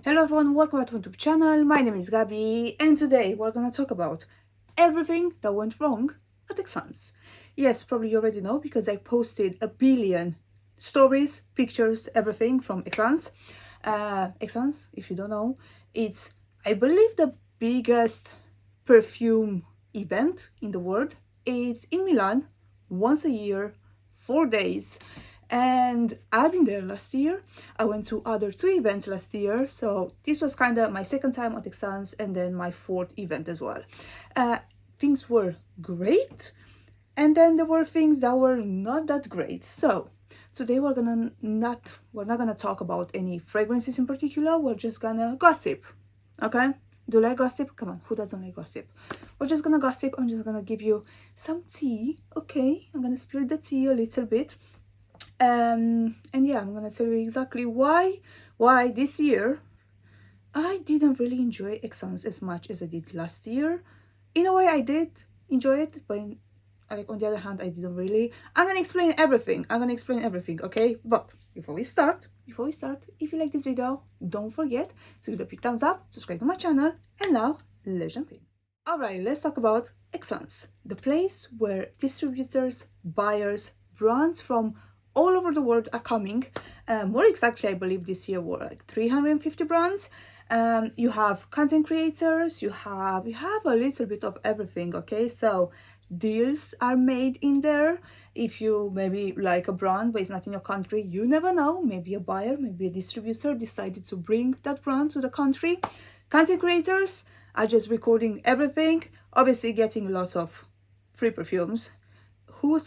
Hello everyone, welcome back to my YouTube channel. My name is Gabby and today we're gonna talk about everything that went wrong at Esxence. Yes, probably you already know because I posted a billion stories, pictures, everything from Esxence. Esxence, if you don't know, it's, I believe, the biggest perfume event in the world. It's in Milan once a year, 4 days, and I've been there last year. I went to other two events last year, so this was kind of my second time at Esxence and then my fourth event as well. Things were great, and then there were things that were not that great. So today we're not gonna talk about any fragrances in particular. We're just gonna gossip. Okay, do you like gossip? Come on, who doesn't like gossip? We're just gonna gossip. I'm just gonna give you some tea. Okay, I'm gonna spill the tea a little bit. And yeah, I'm gonna tell you exactly why this year I didn't really enjoy Esxence as much as I did last year. In a way I did enjoy it, but on the other hand I didn't really. I'm gonna explain everything, okay? But before we start, if you like this video, don't forget to give it a big thumbs up, subscribe to my channel, and now let's jump in. Alright, let's talk about Esxence, the place where distributors, buyers, brands from all over the world are coming. More exactly, I believe this year were like 350 brands. You have content creators, you have a little bit of everything, okay? So deals are made in there. If you maybe like a brand but it's not in your country, you never know, maybe a buyer, maybe a distributor decided to bring that brand to the country. Content creators are just recording everything, obviously getting lots of free perfumes.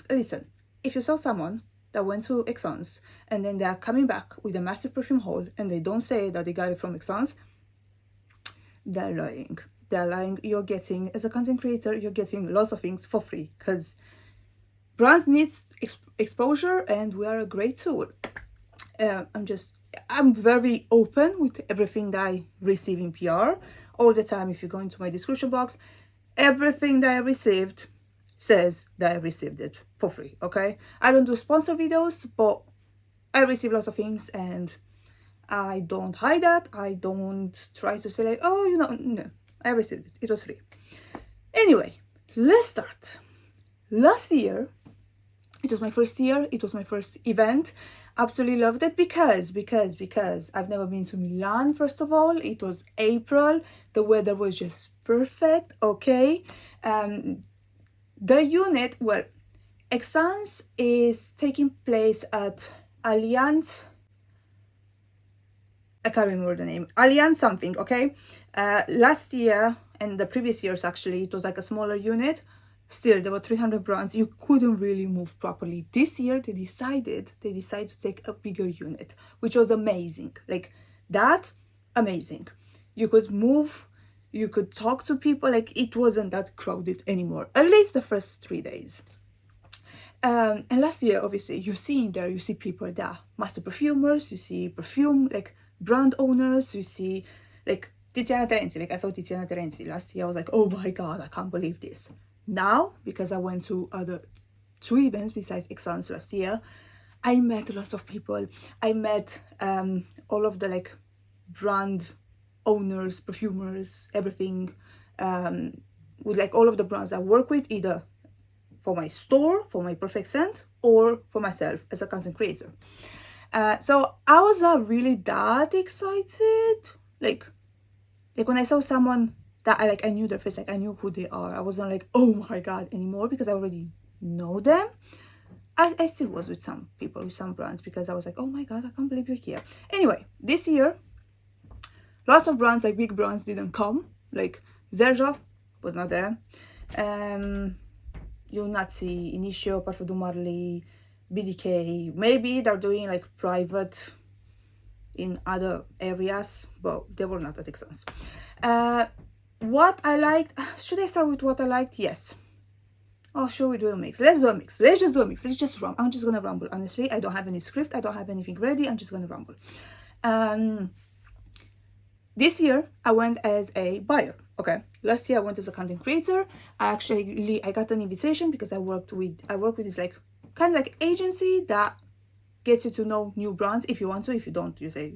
Listen, if you saw someone that went to Esxence and then they are coming back with a massive perfume haul and they don't say that they got it from Esxence, they're lying. You're getting, as a content creator, you're getting lots of things for free because brands need exposure and we are a great tool. I'm very open with everything that I receive in PR all the time. If you go into my description box, everything that I received says that I received it for free, okay? I don't do sponsor videos, but I receive lots of things and I don't hide that. I don't try to say like, oh, no, I received it. It was free. Anyway, let's start. Last year, it was my first year. It was my first event. Absolutely loved it because I've never been to Milan. First of all, it was April. The weather was just perfect, okay? The unit, well, Esxence is taking place at Allianz. I can't remember the name. Allianz something, okay? Last year and the previous years, actually, it was like a smaller unit. Still, there were 300 brands. You couldn't really move properly. This year, they decided to take a bigger unit, which was amazing. Like that, amazing. You could move, you could talk to people. Like it wasn't that crowded anymore. At least the first 3 days. And last year, obviously, you see people that are master perfumers. You see perfume like brand owners. You see like Tiziana Terenzi. Like I saw Tiziana Terenzi last year. I was like, oh my god, I can't believe this. Now, because I went to other two events besides Esxence last year, I met lots of people. I met all of the like brand owners, perfumers, everything, with like all of the brands I work with, either for my store, for my perfect scent, or for myself as a content creator. So I was not really that excited. Like when I saw someone that I knew their face, like I knew who they are. I wasn't like, oh my god, anymore, because I already know them. I still was with some people, with some brands, because I was like, oh my god, I can't believe you're here. Anyway, this year, lots of brands, like big brands, didn't come. Like Xerjoff was not there. You'll not see Initio, Parfum de Marly, BDK. Maybe they're doing like private in other areas, but they were not at Esxence. What I liked, should I start with what I liked? Yes. Oh, sure, we do a mix. Let's do a mix. Let's just do a mix. I'm just gonna ramble. Honestly, I don't have any script. I don't have anything ready. I'm just gonna ramble. This year I went as a buyer. Okay, last year I went as a content creator. I got an invitation because I work with this like kind of like agency that gets you to know new brands if you want to. If you don't, you say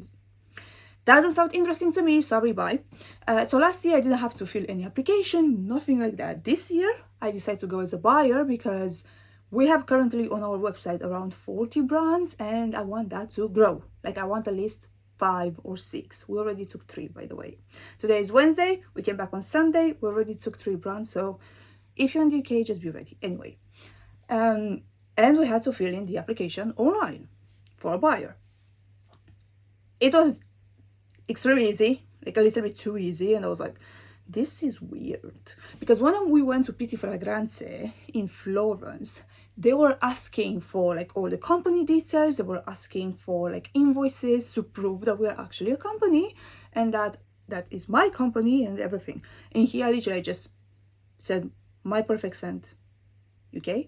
Doesn't sound interesting to me, sorry, bye. So last year I didn't have to fill any application, nothing like that. This year I decided to go as a buyer because we have currently on our website around 40 brands and I want that to grow. Like I want at least 5 or 6. We already took 3, by the way. Today is Wednesday, we came back on Sunday, we already took 3 brands, so if you're in the UK, just be ready. Anyway, and we had to fill in the application online for a buyer. It was extremely easy, like a little bit too easy, and I was like, this is weird. Because when we went to Pitti Fragranze in Florence, they were asking for like all the company details, they were asking for like invoices to prove that we are actually a company and that is my company and everything. And here literally I just said my perfect scent UK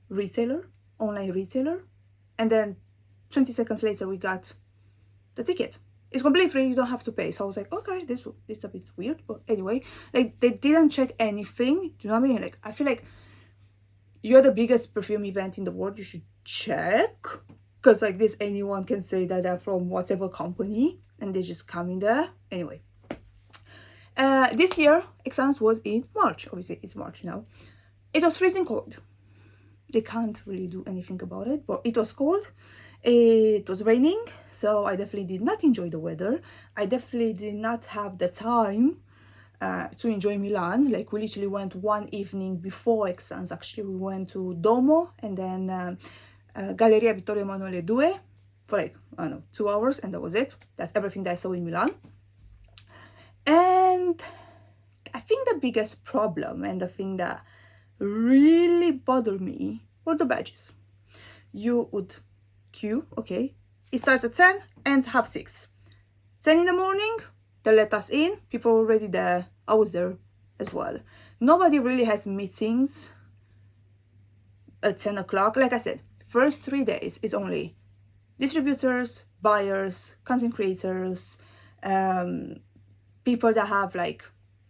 retailer, online retailer, and then 20 seconds later we got the ticket. It's completely free, you don't have to pay. So I was like, okay, this is a bit weird, but anyway, like they didn't check anything. Do you know what I mean? Like I feel like you're the biggest perfume event in the world, you should check, because like this anyone can say that they're from whatever company and they just come in there. Anyway, this year Esxence was in March. Obviously it's March now. It was freezing cold. They can't really do anything about it, but it was cold. It was raining, so I definitely did not enjoy the weather. I definitely did not have the time to enjoy Milan. Like we literally went one evening before Esxence. Actually, we went to Domo and then Galleria Vittorio Emanuele II for like, I don't know, 2 hours, and that was it. That's everything that I saw in Milan. And I think the biggest problem and the thing that really bothered me were the badges. You would queue, okay, it starts at 10, ends half 6. 10 in the morning, they let us in, people were already there, I was there as well. Nobody really has meetings at 10 o'clock. Like I said, first 3 days is only distributors, buyers, content creators, people that have like,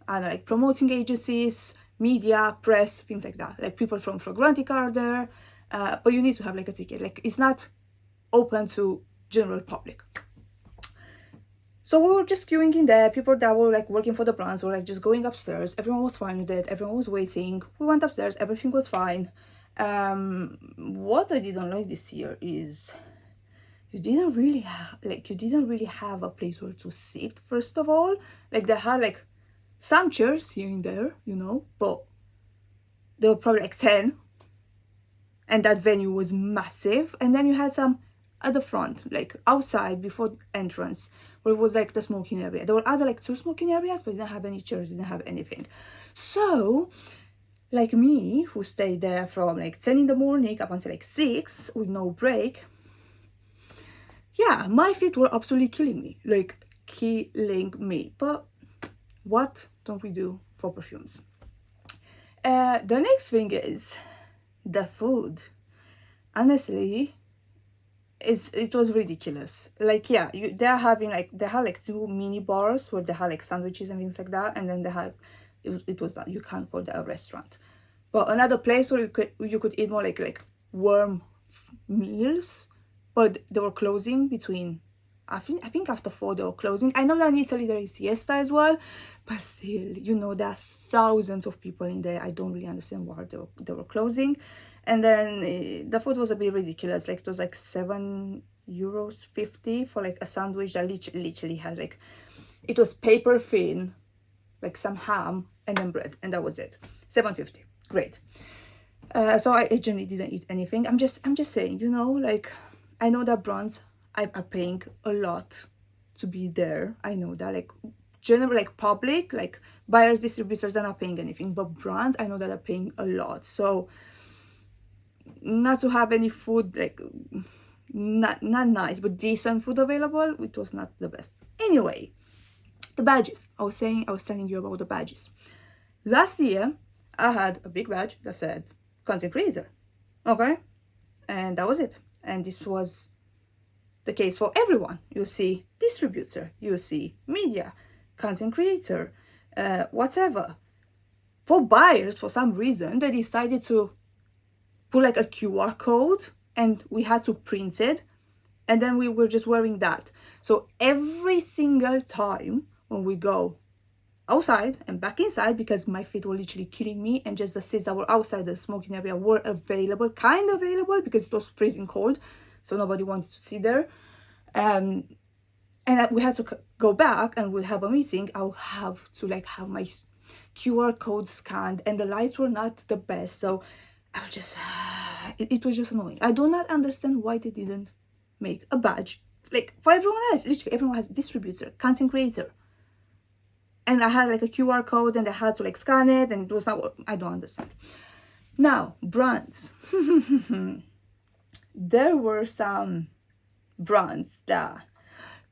I don't know, like promoting agencies, media, press, things like that. Like people from Fragrantica are there, but you need to have like a ticket. Like it's not open to general public. So we were just queuing in there. People that were like working for the brands were like just going upstairs. Everyone was fine with it. Everyone was waiting. We went upstairs. Everything was fine. What I didn't like this year is you didn't really have a place where to sit. First of all, like they had like some chairs here and there, you know, but there were probably like 10, and that venue was massive. And then you had some at the front, like outside before entrance, where it was like the smoking area. There were other like 2 smoking areas, but didn't have any chairs, didn't have anything. So like me, who stayed there from like 10 in the morning up until like 6 with no break, yeah, my feet were absolutely killing me, like killing me. But what don't we do for perfumes? The next thing is the food. Honestly, it was ridiculous. Like, yeah, they had like 2 mini bars where they had like sandwiches and things like that, and then they had it was not, you can't call that a restaurant, but another place where you could eat more like warm meals, but they were closing between, I think after 4 they were closing. I know that in Italy there is siesta as well, but still, you know, there are thousands of people in there. I don't really understand why they were closing. And then the food was a bit ridiculous. Like it was like €7.50 for like a sandwich that literally had like, it was paper thin, like some ham and then bread, and that was it. $7.50, great. So I generally didn't eat anything. I'm just saying, you know, like I know that brands are paying a lot to be there. I know that, like general, like public, like buyers, distributors are not paying anything, but brands, I know that are paying a lot. So not to have any food, like not nice but decent food available, it was not the best. Anyway, the badges. I was telling you about the badges. Last year I had a big badge that said content creator, okay, and that was it. And this was the case for everyone. You see distributor, you see media, content creator, whatever. For buyers, for some reason they decided to put like a QR code and we had to print it, and then we were just wearing that. So every single time when we go outside and back inside, because my feet were literally killing me, and just the seats that were outside the smoking area were available, kind of available, because it was freezing cold, so nobody wanted to sit there. And we had to go back and we'll have a meeting. I'll have to like have my QR code scanned, and the lights were not the best, so I was just it was just annoying. I do not understand why they didn't make a badge like for everyone else. Literally everyone has distributor, content creator, and I had like a QR code and I had to like scan it, and it was not, I don't understand. Now brands. There were some brands that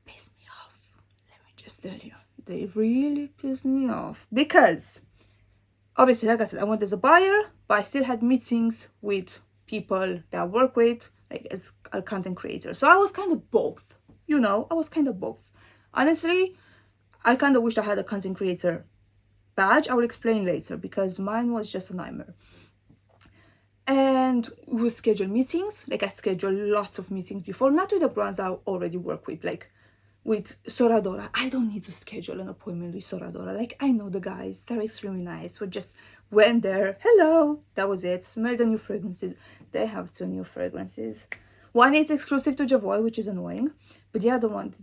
pissed me off. Let me just tell you, they really pissed me off, because obviously, like I said, I went as a buyer, but I still had meetings with people that I work with, like as a content creator. So I was kind of both, I was kind of both. Honestly, I kind of wish I had a content creator badge. I will explain later, because mine was just a nightmare. And we would schedule meetings. Like I scheduled lots of meetings before, not with the brands I already work with, like with Soradora. I don't need to schedule an appointment with Soradora. Like, I know the guys, they're extremely nice. We just went there, hello, that was it. Smell the new fragrances. They have 2 new fragrances. One is exclusive to Javoy, which is annoying, but the other one,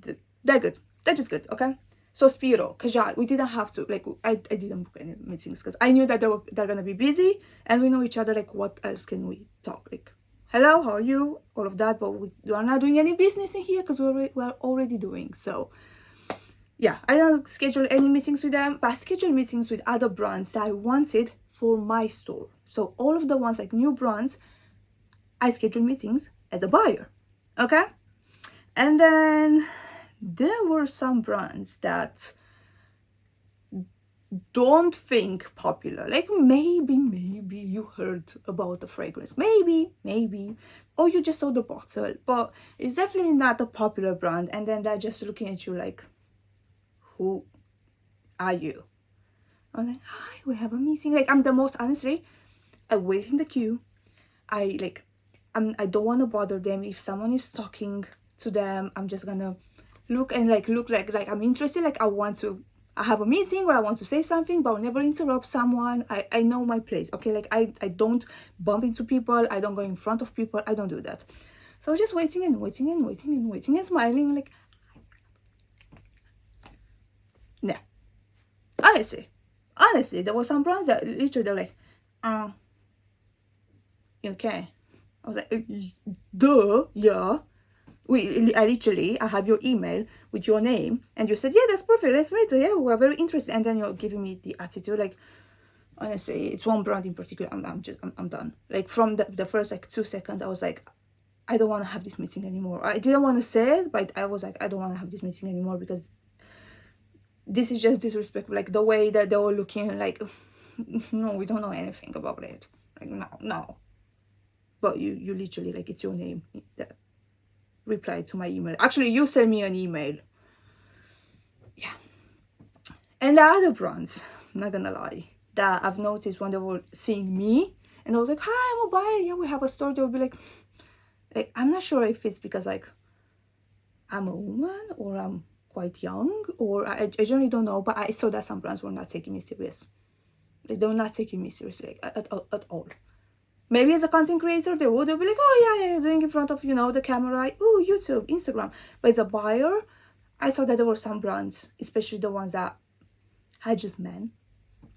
they're good. They're just good, okay? So Spiro, Kajal, we didn't have to, like, I didn't book any meetings because I knew that they're gonna be busy, and we know each other. Like, what else can we talk? Like, hello, how are you? All of that, but we are not doing any business in here because we're already doing. So yeah, I don't schedule any meetings with them, but I schedule meetings with other brands that I wanted for my store. So all of the ones, like new brands, I schedule meetings as a buyer, okay? And then there were some brands that don't think popular. Like maybe you heard about the fragrance, maybe, or you just saw the bottle, but it's definitely not a popular brand. And then they're just looking at you like, who are you? I'm like, hi, we have a meeting. Like, I'm the most, honestly, I wait in the queue. I don't want to bother them. If someone is talking to them, I'm just gonna look like I'm interested. Like, I have a meeting where I want to say something, but I'll never interrupt someone. I know my place, okay? Like, I don't bump into people. I don't go in front of people. I don't do that. So I was just waiting and smiling, like, nah. Honestly, there were some brands that literally, they're like, you okay? I was like, duh, yeah. I have your email with your name, and you said, yeah, that's perfect, let's meet. Yeah, we're very interested. And then you're giving me the attitude. Like, honestly, it's one brand in particular. I'm done. Like, from the first like 2 seconds, I was like, I don't want to have this meeting anymore. I didn't want to say it, but I was like, I don't want to have this meeting anymore, because this is just disrespectful. Like, the way that they were looking, like, no, we don't know anything about it. Like, no. But you literally, like, it's your name that replied to my email. Actually, you sent me an email. Yeah. And the other brands, I'm not gonna lie, that I've noticed when they were seeing me, and I was like, hi, I'm a buyer, yeah, we have a store, they would be like, I'm not sure if it's because, like, I'm a woman, or I'm quite young, or I generally don't know, but I saw that some brands were not taking me serious. Like, they were not taking me seriously, like, at all. Maybe as a content creator, they'll be like, oh yeah, you're doing in front of, the camera, oh, YouTube, Instagram. But as a buyer, I saw that there were some brands, especially the ones that had just men,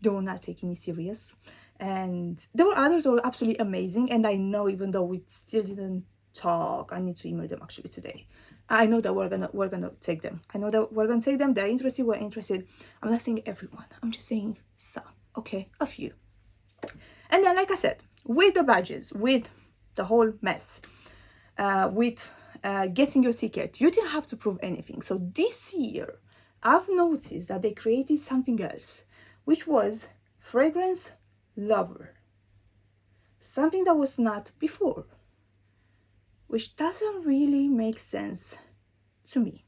they were not taking me serious. And there were others that were absolutely amazing. And I know, even though we still didn't talk, I need to email them actually today. I know that we're gonna take them. I know that we're gonna take them. They're interested, we're interested. I'm not saying everyone, I'm just saying some, okay, a few. And then, like I said, with the badges, with the whole mess, with getting your ticket, you didn't have to prove anything. So this year, I've noticed that they created something else, which was Fragrance Lover. Something that was not before, which doesn't really make sense to me.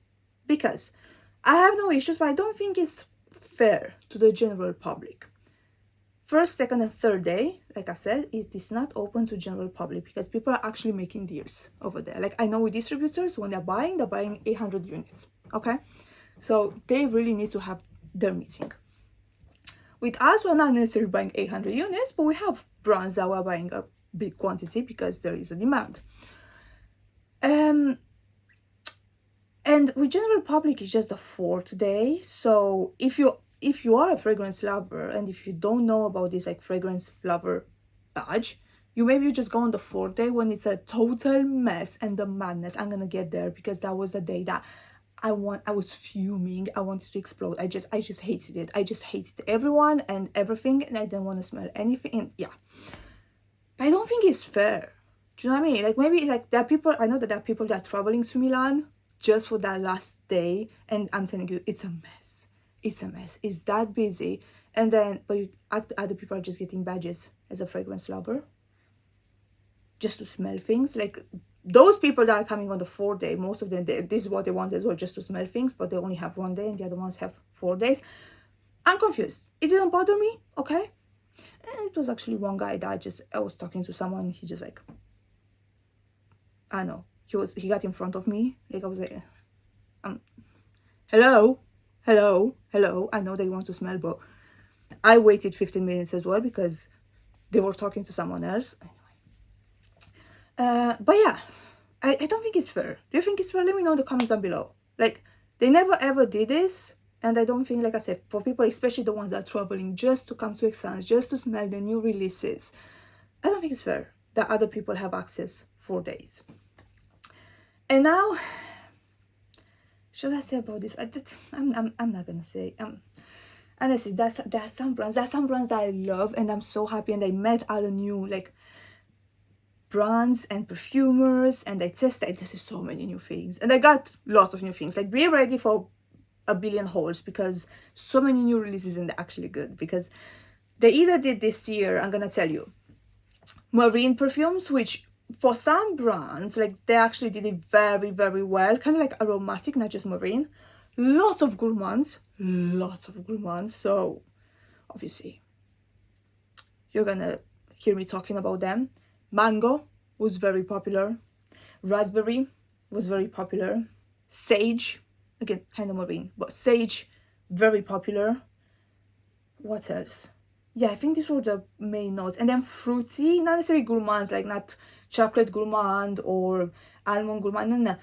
Because I have no issues, but I don't think it's fair to the general public. First, second, and third day, like I said, it is not open to general public because people are actually making deals over there. Like I know with distributors, when they're buying 800 units, okay? So they really need to have their meeting. With us, we're not necessarily buying 800 units, but we have brands that we're buying a big quantity because there is a demand. And with general public, it's just the fourth day. So if you are a fragrance lover and if you don't know about this like fragrance lover badge, you just go on the fourth day when it's a total mess and the madness. I'm gonna get there because that was the day that I was fuming. I wanted to explode. I just hated it. I just hated everyone and everything, and I didn't want to smell anything. And yeah, but I don't think it's fair. Do you know what I mean? Like maybe like there are people, I know that there are people that are traveling to Milan just for that last day, and I'm telling you, it's a mess. It's a mess. It's that busy, and then other people are just getting badges as a fragrance lover just to smell things. Like those people that are coming on the fourth day, most of them, this is what they want as well, just to smell things, but they only have one day and the other ones have 4 days. I'm confused. It didn't bother me, okay? And it was actually one guy that I was talking to someone, he just like, I know, he got in front of me, like I was like, hello, I know that you want to smell, but I waited 15 minutes as well because they were talking to someone else. But yeah, I don't think it's fair. Do you think it's fair? Let me know in the comments down below. Like, they never ever did this, and I don't think, like I said, for people, especially the ones that are traveling just to come to Esxence, just to smell the new releases, I don't think it's fair that other people have access 4 days. And now, should I say about this? I'm not gonna say. Honestly, there are some brands that I love, and I'm so happy, and I met other new like brands and perfumers, and I tested. This is so many new things, and I got lots of new things. Like, be ready for a billion hauls because so many new releases, and they're actually good because they either did this year, I'm gonna tell you, marine perfumes, which for some brands, like they actually did it very, very well, kind of like aromatic, not just marine. Lots of gourmands, so obviously you're gonna hear me talking about them. Mango was very popular, raspberry was very popular, sage, again kind of marine, but sage, very popular. What else? Yeah, I think these were the main notes. And then fruity, not necessarily gourmands, like not chocolate gourmand or almond gourmand, no.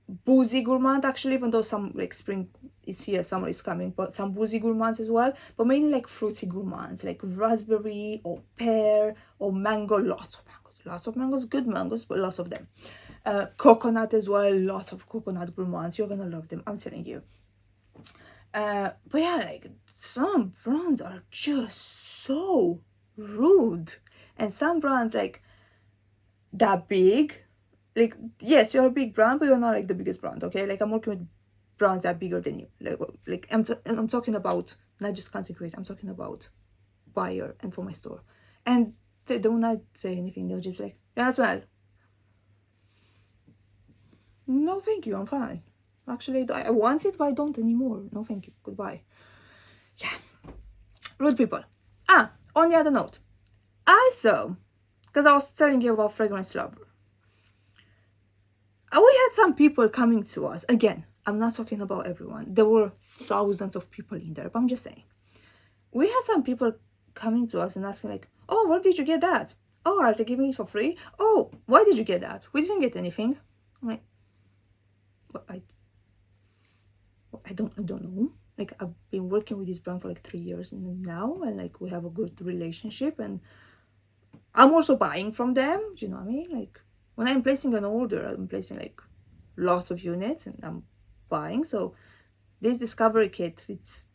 Boozy gourmand, actually, even though some like spring is here, summer is coming, but some boozy gourmands as well, but mainly like fruity gourmands, like raspberry or pear or mango. Lots of mangoes, good mangoes, but lots of them. Coconut as well, lots of coconut gourmands. You're gonna love them, I'm telling you. But yeah, like some brands are just so rude, and some brands like that big, like, yes, you're a big brand, but you're not like the biggest brand, okay? Like, I'm working with brands that are bigger than you. Like I'm talking about not just content creators, I'm talking about buyer and for my store. And they do not say anything. They'll just like, yeah, smell. No, thank you, I'm fine. Actually, I want it, but I don't anymore. No, thank you, goodbye. Yeah, rude people. On the other note, I saw, because I was telling you about fragrance lover, we had some people coming to us. Again, I'm not talking about everyone. There were thousands of people in there, but I'm just saying. We had some people coming to us and asking like, oh, where did you get that? Oh, are they giving it for free? Oh, why did you get that? We didn't get anything. I'm like, well, I don't know. Like, I've been working with this brand for like 3 years now, and like we have a good relationship, and I'm also buying from them. Do you know what I mean? Like, when I'm placing an order, I'm placing like lots of units and I'm buying. So this discovery kit, it's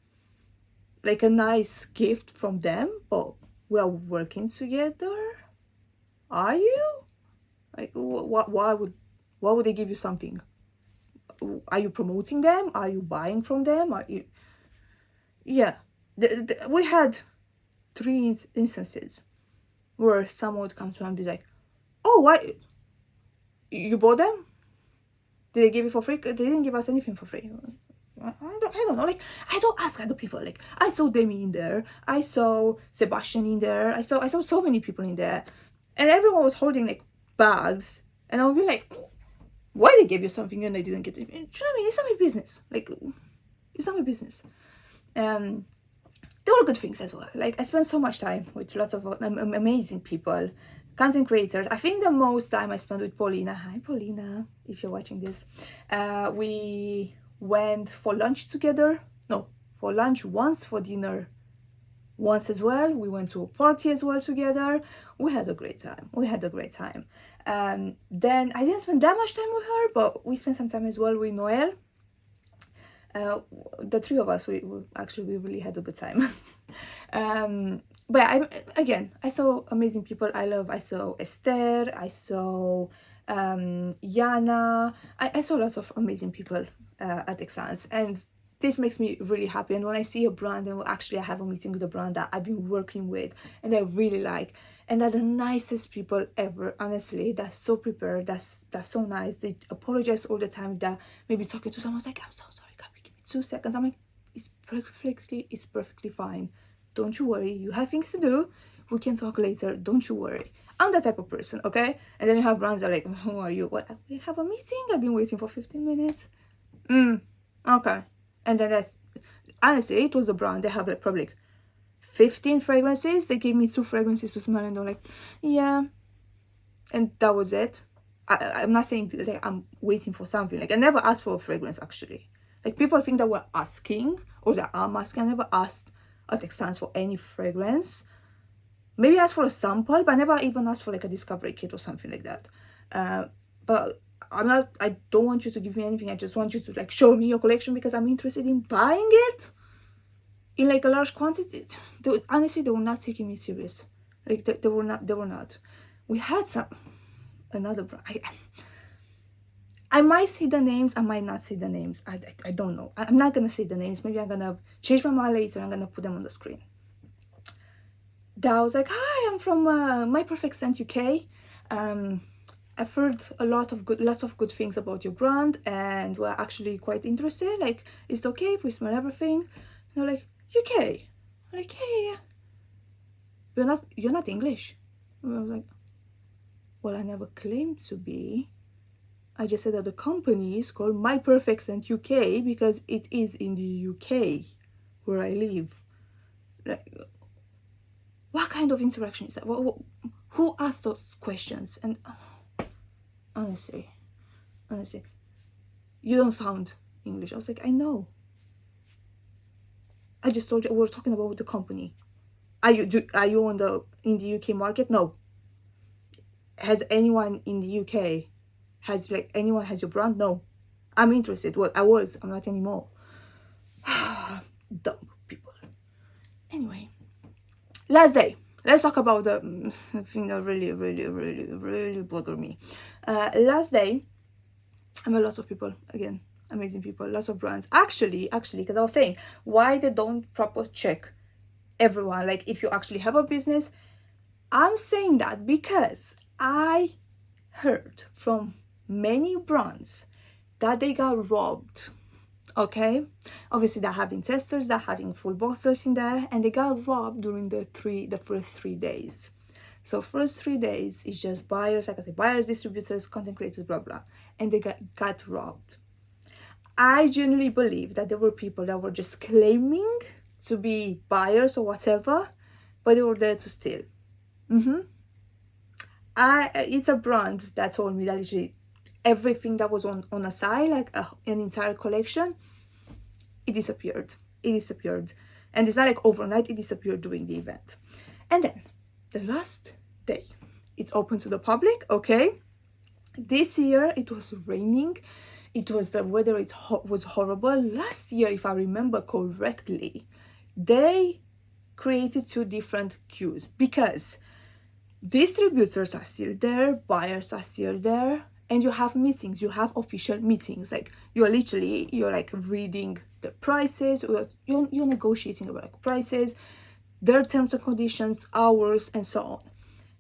like a nice gift from them, but we are working together. Are you? Like, why would they give you something? Are you promoting them? Are you buying from them? Are you? Yeah, we had 3 instances where someone would come to and be like, oh, why you bought them? Did they give it for free? They didn't give us anything for free. I don't know, like, I don't ask other people. Like, I saw Demi in there, I saw Sebastian in there, I saw so many people in there, and everyone was holding like bags, and I would be like, why they gave you something and they didn't get it? Do you know what I mean? It's not my business. Like, it's not my business. There were good things as well. Like, I spent so much time with lots of amazing people, content creators. I think the most time I spent with Paulina. Hi, Paulina, if you're watching this. We went for lunch together. No, for lunch once, for dinner once as well. We went to a party as well together. We had a great time. Then I didn't spend that much time with her, but we spent some time as well with Noel. The three of us, we really had a good time. But I saw amazing people. I saw Esther, I saw Yana. I saw lots of amazing people at Esxence, and this makes me really happy. And when I see a brand, and actually I have a meeting with a brand that I've been working with and I really like, and they're the nicest people ever, honestly. That's so prepared, that's so nice. They apologize all the time. That maybe talking to someone's like, I'm so sorry, Gabby, give me 2 seconds. I'm like, it's perfectly fine. Don't you worry, you have things to do. We can talk later, don't you worry. I'm that type of person, okay? And then you have brands that are like, who are you? What? We have a meeting? I've been waiting for 15 minutes. Okay. And then that's, honestly, it was a brand. They have like probably 15 fragrances. They gave me 2 fragrances to smell, and they're like, yeah. And that was it. I'm not saying like I'm waiting for something. Like, I never asked for a fragrance, actually. Like, people think that we're asking, or that I'm asking. I never asked at Esxence for any fragrance. Maybe I asked for a sample, but I never even asked for like a discovery kit or something like that. But I don't want you to give me anything. I just want you to like show me your collection, because I'm interested in buying it in like a large quantity. Honestly, they were not taking me serious. Like, they were not. We had another brand. I might say the names, I might not say the names. I don't know. I'm not gonna say the names. Maybe I'm gonna change my mind later. I'm gonna put them on the screen. That I was like, hi, I'm from My Perfect Scent UK. I've heard lots of good things about your brand, and we're actually quite interested. Like, is it okay if we smell everything? And they're like, UK. I'm like, yeah. You're not English. And I was like, well, I never claimed to be. I just said that the company is called My Perfect Scent UK because it is in the UK where I live. Like, what kind of interaction is that? Who asked those questions? And honestly, you don't sound English. I was like, I know. I just told you we're talking about the company. Are you in the UK market? No. Has anyone in the UK has your brand? No. I'm interested. Well, I was. I'm not anymore. Dumb people. Anyway, last day. Let's talk about the thing that really bothered me. Last day, I met lots of people again. Amazing people, lots of brands. Actually, because I was saying why they don't proper check everyone. Like, if you actually have a business, I'm saying that because I heard from many brands that they got robbed. Okay, obviously they're having testers, they're having full boxers in there, and they got robbed during the first 3 days. So first 3 days is just buyers, like I said, buyers, distributors, content creators, blah blah, and they got robbed. I genuinely believe that there were people that were just claiming to be buyers or whatever, but they were there to steal. It's a brand that told me that literally everything that was on a side, like an entire collection, it disappeared. And it's not like overnight, it disappeared during the event. And then the last day, it's open to the public. Okay, this year it was raining, the weather was horrible. Last year, if I remember correctly, they created 2 different queues because distributors are still there, buyers are still there, and you have meetings, you have official meetings. Like, you're like reading the prices, you're negotiating about like prices, their terms and conditions, hours, and so on.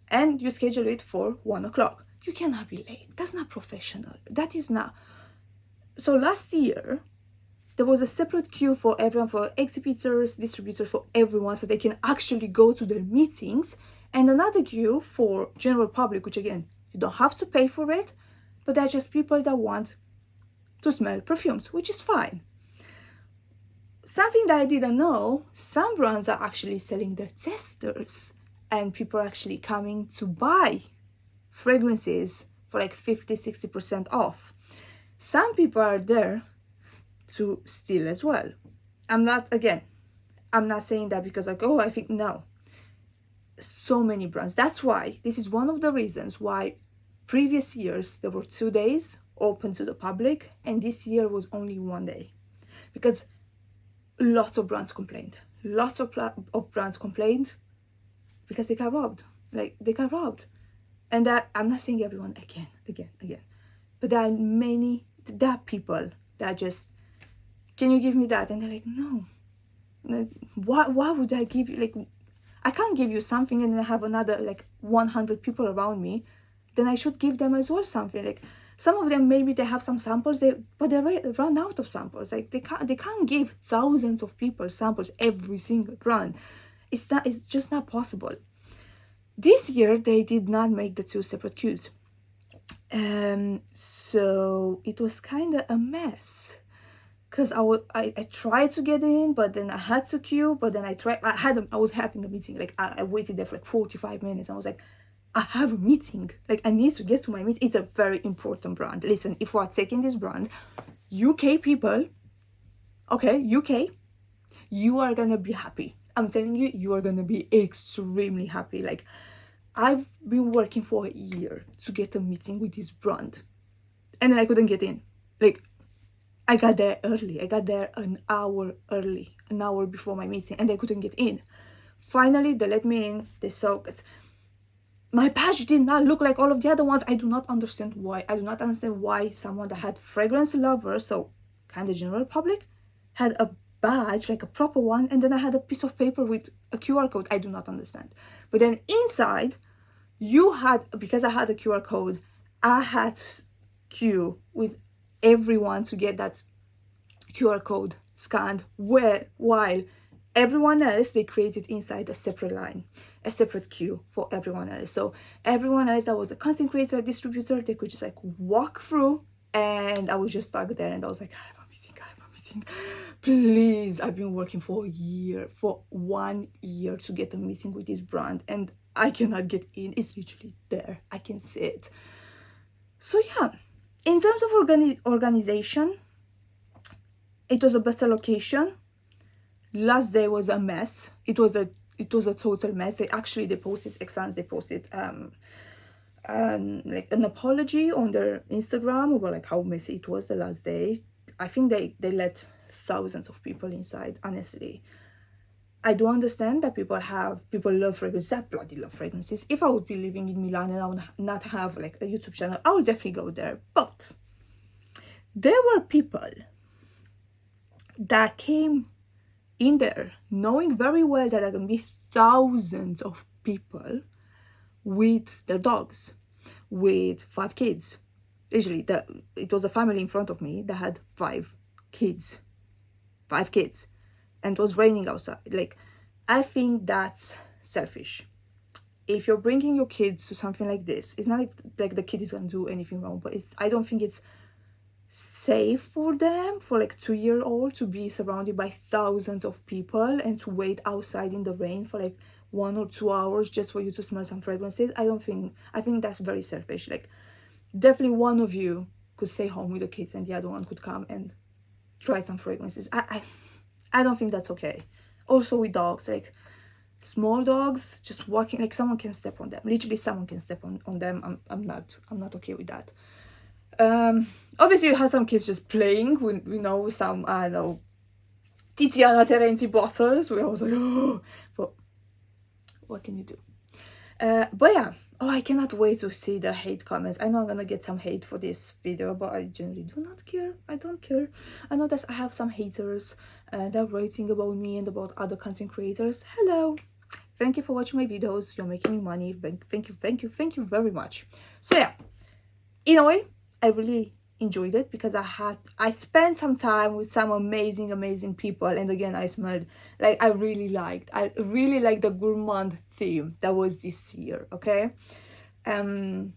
And you schedule it for 1 o'clock. You cannot be late. That's not professional. That is not. So last year, there was a separate queue for everyone, for exhibitors, distributors, for everyone, so they can actually go to their meetings, and another queue for general public, which again, you don't have to pay for it, but they're just people that want to smell perfumes, which is fine. Something that I didn't know, some brands are actually selling their testers, and people are actually coming to buy fragrances for like 50-60% off. Some people are there to steal as well. I'm not saying that because like, oh, I think, no. So many brands. That's why this is one of the reasons why previous years there were 2 days open to the public, and this year was only 1 day, because lots of brands complained. Lots of brands complained because they got robbed. Like, they got robbed. And that, I'm not saying everyone again, but there are people that just, can you give me that? And they're like, no. Like, why would I give you, like, I can't give you something and then I have another like 100 people around me, then I should give them as well something. Like, some of them, maybe they have some samples, but they run out of samples. Like, they can't give thousands of people samples every single run. It's just not possible. This year they did not make the 2 separate queues, so it was kind of a mess. Because I tried to get in, but then I had to queue, but then I was having a meeting. Like, I waited there for like 45 minutes. I was like, I have a meeting. Like, I need to get to my meeting. It's a very important brand. Listen, if we're taking this brand, UK people, okay, UK, you are gonna be happy. I'm telling you, you are gonna be extremely happy. Like, I've been working for a year to get a meeting with this brand, and then I couldn't get in. Like, I got there early. I got there an hour early, an hour before my meeting, and I couldn't get in. Finally, they let me in. They saw, because my badge did not look like all of the other ones. I do not understand why. I do not understand why someone that had fragrance lover, so kind of general public, had a badge, like a proper one, and then I had a piece of paper with a QR code. I do not understand. But then inside, because I had a QR code, I had to queue with everyone to get that QR code scanned, while everyone else, they created inside a separate line, a separate queue for everyone else. So everyone else that was a content creator, distributor, they could just like walk through, and I was just stuck there, and I was like, I have a meeting, please. I've been working for 1 year to get a meeting with this brand, and I cannot get in. It's literally there, I can see it. So yeah, in terms of organization, it was a better location. Last day was a mess. It was a total mess. They posted Esxence, they posted like an apology on their Instagram about like how messy it was the last day. I think they let thousands of people inside. Honestly, I do understand that people love fragrances. I bloody love fragrances. If I would be living in Milan and I would not have like a YouTube channel, I would definitely go there. But there were people that came in there knowing very well that there are going to be thousands of people with their dogs, with 5 kids. Literally, it was a family in front of me that had 5 kids. 5 kids. And it was raining outside. Like, I think that's selfish. If you're bringing your kids to something like this, it's not like the kid is gonna do anything wrong, but I don't think it's safe for them, for like 2-year-old, to be surrounded by thousands of people and to wait outside in the rain for like 1 or 2 hours just for you to smell some fragrances. I think that's very selfish. Like, definitely one of you could stay home with the kids and the other one could come and try some fragrances. I don't think that's okay. Also with dogs, like small dogs just walking, like someone can step on them. Literally someone can step on them. I'm not okay with that. Obviously you have some kids just playing with, with some, I don't know, Tiziana Terenzi bottles, where I was like, oh, but what can you do? But yeah, I cannot wait to see the hate comments. I know I'm gonna get some hate for this video, but I generally do not care. I don't care. I know that I have some haters that are writing about me and about other content creators. Hello, thank you for watching my videos. You're making me money. Thank you very much. So yeah, in a way, I really enjoyed it because I spent some time with some amazing people, and again I smelled like I really liked the gourmand theme that was this year. Okay, I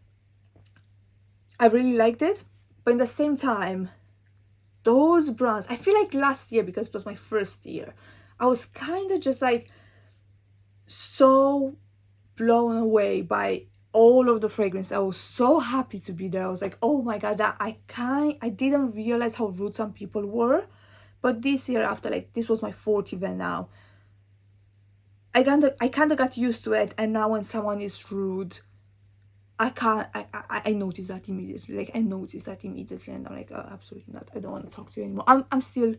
really liked it, but at the same time, those brands, I feel like last year, because it was my first year, I was kind of just like so blown away by all of the fragrance. I was so happy to be there. I was like, oh my god, that I didn't realize how rude some people were. But this year, after like this was my fourth event now, I kind of got used to it. And now when someone is rude, I notice that immediately. Like I notice that immediately, and I'm like, oh, absolutely not. I don't want to talk to you anymore. I'm still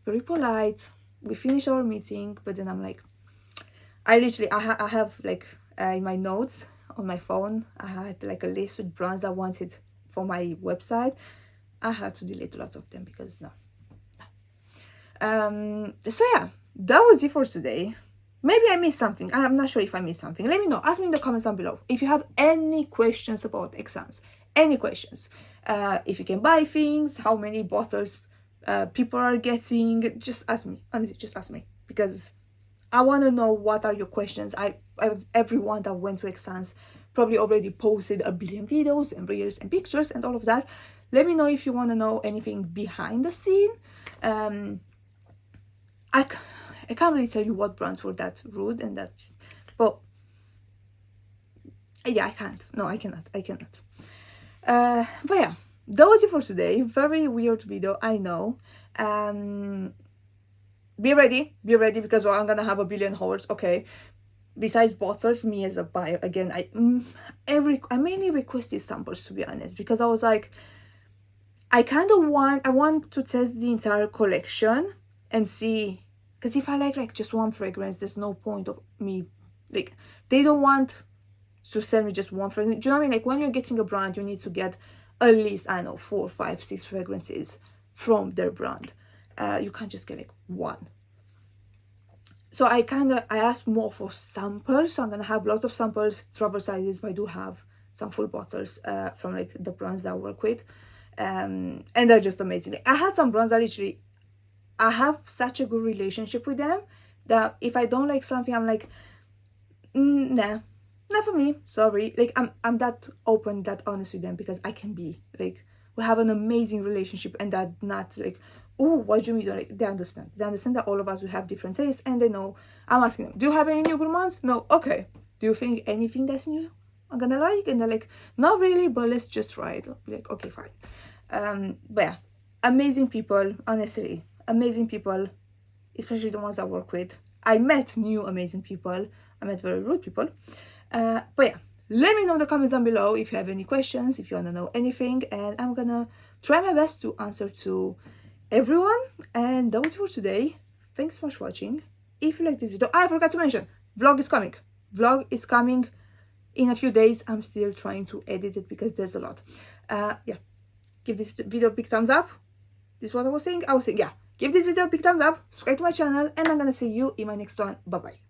very polite. We finish our meeting, but then I'm like, I have like in my notes on my phone, I had like a list with brands I wanted for my website. I had to delete lots of them because no. So yeah, that was it for today. Maybe I missed something. I'm not sure if I missed something. Let me know. Ask me in the comments down below if you have any questions about Esxence. Any questions. If you can buy things, how many bottles people are getting. Just ask me. Honestly, just ask me. Because I want to know what are your questions. Everyone that went to Esxence probably already posted a billion videos and reels and pictures and all of that. Let me know if you want to know anything behind the scene. I can't really tell you what brands were that rude and that, but yeah, I can't. No, I cannot. But yeah, that was it for today. Very weird video, I know. Be ready because I'm gonna have a billion hauls. Okay, besides bottles, me as a buyer again, I mainly requested samples, to be honest, because I was like, I want to test the entire collection and see. Because if I like just one fragrance, there's no point of me, like, they don't want to sell me just one fragrance. Do you know what I mean? Like, when you're getting a brand, you need to get at least, I don't know, 4, 5, 6 fragrances from their brand. You can't just get like one. So I asked more for samples. So I'm gonna have lots of samples, travel sizes, but I do have some full bottles from like the brands that I work with. And they're just amazing. Like, I had some brands that literally, I have such a good relationship with them that if I don't like something, I'm like, nah, not for me, sorry. Like I'm that open, that honest with them, because I can be like, we have an amazing relationship, and that not like, oh, what do you mean? Like, they understand that all of us will have different tastes, and they know. I'm asking them, do you have any new gourmands? No. Okay, do you think anything that's new I'm gonna like? And they're like, not really, but let's just try it. I'll be like, okay, fine. But yeah, amazing people, honestly. Amazing people, especially the ones I work with. I met new amazing people. I met very rude people. But yeah, let me know in the comments down below if you have any questions, if you want to know anything, and I'm gonna try my best to answer to everyone. And that was for today. Thanks so much for watching. If you like this video, I forgot to mention, vlog is coming. Vlog is coming in a few days. I'm still trying to edit it because there's a lot. Yeah, give this video a big thumbs up. This is what I was saying. Yeah. Give this video a big thumbs up, subscribe to my channel, and I'm gonna see you in my next one. Bye bye.